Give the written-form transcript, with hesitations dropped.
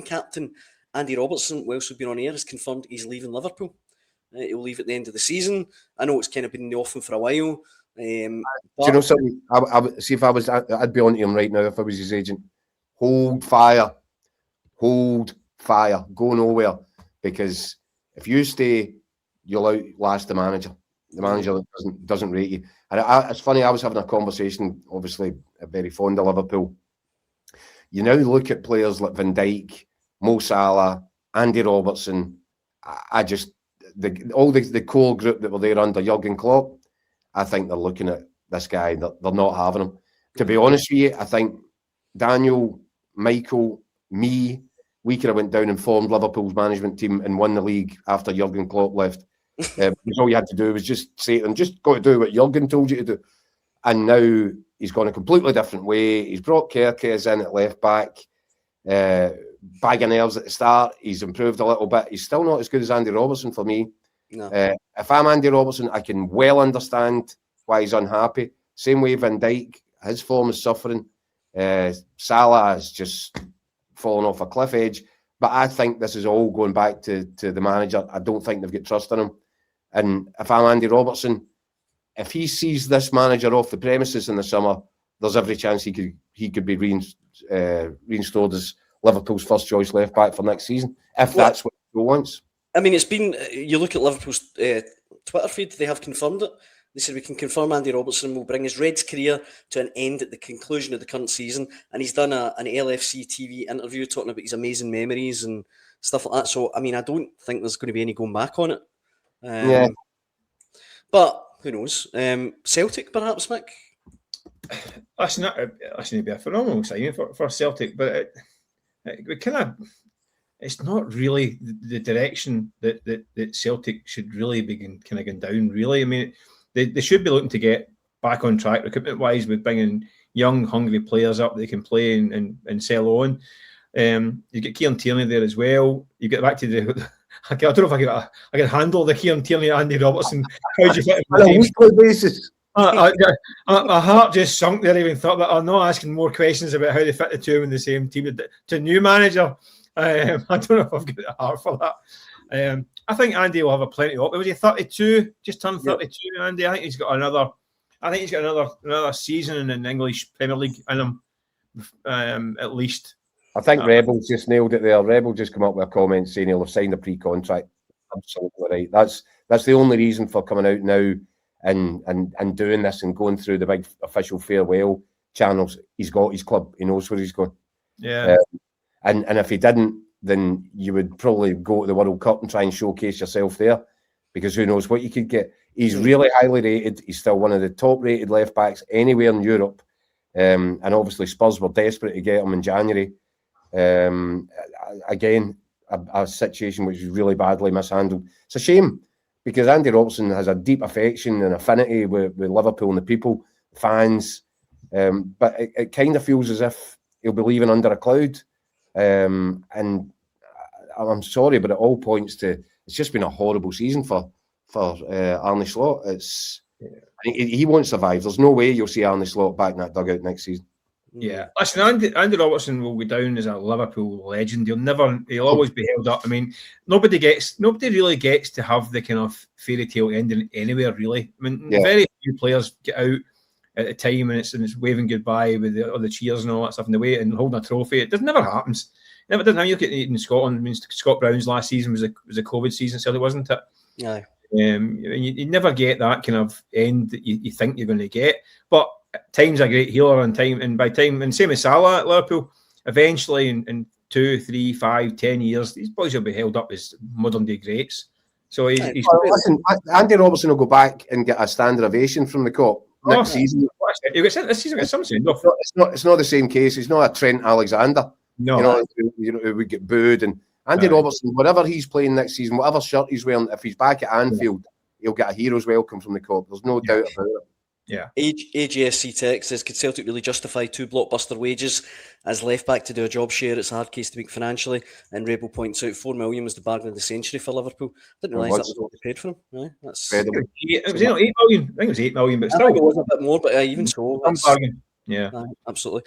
captain Andy Robertson, whilst we've been on air, has confirmed he's leaving Liverpool. He'll leave at the end of the season. I know it's kind of been in the offing for a while. Do you know something? See, if I was, I'd be on to him right now if I was his agent. Hold fire, go nowhere, because if you stay, you'll outlast the manager. The manager that doesn't rate you. And it's funny, I was having a conversation, obviously very fond of Liverpool. You now look at players like Van Dijk, Mo Salah, Andy Robertson. All the core group that were there under Jurgen Klopp, I think they're looking at this guy. They're not having him. To be honest with you, I think Daniel, Michael, me, we could have went down and formed Liverpool's management team and won the league after Jurgen Klopp left. Because all you had to do was just say to them, just got to do what Jurgen told you to do. And now he's gone a completely different way. He's brought Kerkez in at left back, bag of nerves at the start. He's improved a little bit. He's still not as good as Andy Robertson for me. No. If I'm Andy Robertson, I can well understand why he's unhappy. Same way Van Dijk, his form is suffering. Salah has just fallen off a cliff edge. But I think this is all going back to the manager. I don't think they've got trust in him. And if I'm Andy Robertson, if he sees this manager off the premises in the summer, there's every chance he could be reinstalled as Liverpool's first choice left back for next season, if that's what he wants. I mean, it's been, you look at Liverpool's Twitter feed, they have confirmed it. They said, we can confirm Andy Robertson will bring his Reds career to an end at the conclusion of the current season. And he's done an LFC TV interview talking about his amazing memories and stuff like that. So, I mean, I don't think there's going to be any going back on it. Yeah. But who knows? Celtic, perhaps, Mick? That's going to be a phenomenal signing for Celtic, but it's not really the direction that Celtic should really be kind of going down, really. I mean, they should be looking to get back on track recruitment-wise with bringing young, hungry players up that they can play and sell on. You get Kieran Tierney there as well. You get back to the... I don't know if I can handle the Kieran Tierney and Andy Robertson. How do you fit on a weekly basis? My heart just sunk there. Even thought that I'm not asking more questions about how they fit the two in the same team. To a new manager, I don't know if I've got the heart for that. I think Andy will have a plenty of. Was he 32? Just turned 32, yeah. Andy. I think he's got another season in the English Premier League in him, at least. I think Rebel's just nailed it there. Rebel just come up with a comment saying he'll have signed a pre-contract. Absolutely right. That's the only reason for coming out now and doing this and going through the big official farewell channels. He's got his club. He knows where he's going. Yeah. And if he didn't, then you would probably go to the World Cup and try and showcase yourself there, because who knows what you could get. He's really highly rated. He's still one of the top-rated left-backs anywhere in Europe. And obviously Spurs were desperate to get him in January. Again, a situation which is really badly mishandled. It's a shame, because Andy Robertson has a deep affection and affinity with Liverpool and the people, fans. But it kind of feels as if he'll be leaving under a cloud. And I'm sorry, but it all points to it's just been a horrible season for Arne Slot. He won't survive. There's no way you'll see Arne Slot back in that dugout next season. Yeah, listen, Andy Robertson will go down as a Liverpool legend. He'll always be held up. I mean, nobody really gets to have the kind of fairy tale ending anywhere, really. I mean, very few players get out at the time and it's waving goodbye with all the cheers and all that stuff in the way and holding a trophy. It never happens. Never does. Now you look at it in Scotland. I mean, Scott Brown's last season was a COVID season, so wasn't it? Yeah. You never get that kind of end that you think you're going to get, but time's a great healer, and same as Salah at Liverpool, eventually in 2, 3, 5, 10 years, these boys will be held up as modern day greats. So listen, Andy Robertson will go back and get a standing ovation from the Kop next season. This season got some send off. It's not the same case. It's not a Trent Alexander. No, who would get booed. And Andy Robertson, whatever he's playing next season, whatever shirt he's wearing, if he's back at Anfield, he'll get a hero's welcome from the Kop. There's no doubt about it. Yeah. AGSC text says, could Celtic really justify 2 blockbuster wages as left back to do a job share? It's a hard case to make financially. And Rebel points out $4 million was the bargain of the century for Liverpool. Didn't realise that was what they paid for him. Yeah, that's incredible. It was 8 million. I think it was 8 million, but still. I think it was a bit more, but even so, bargain. Yeah, absolutely.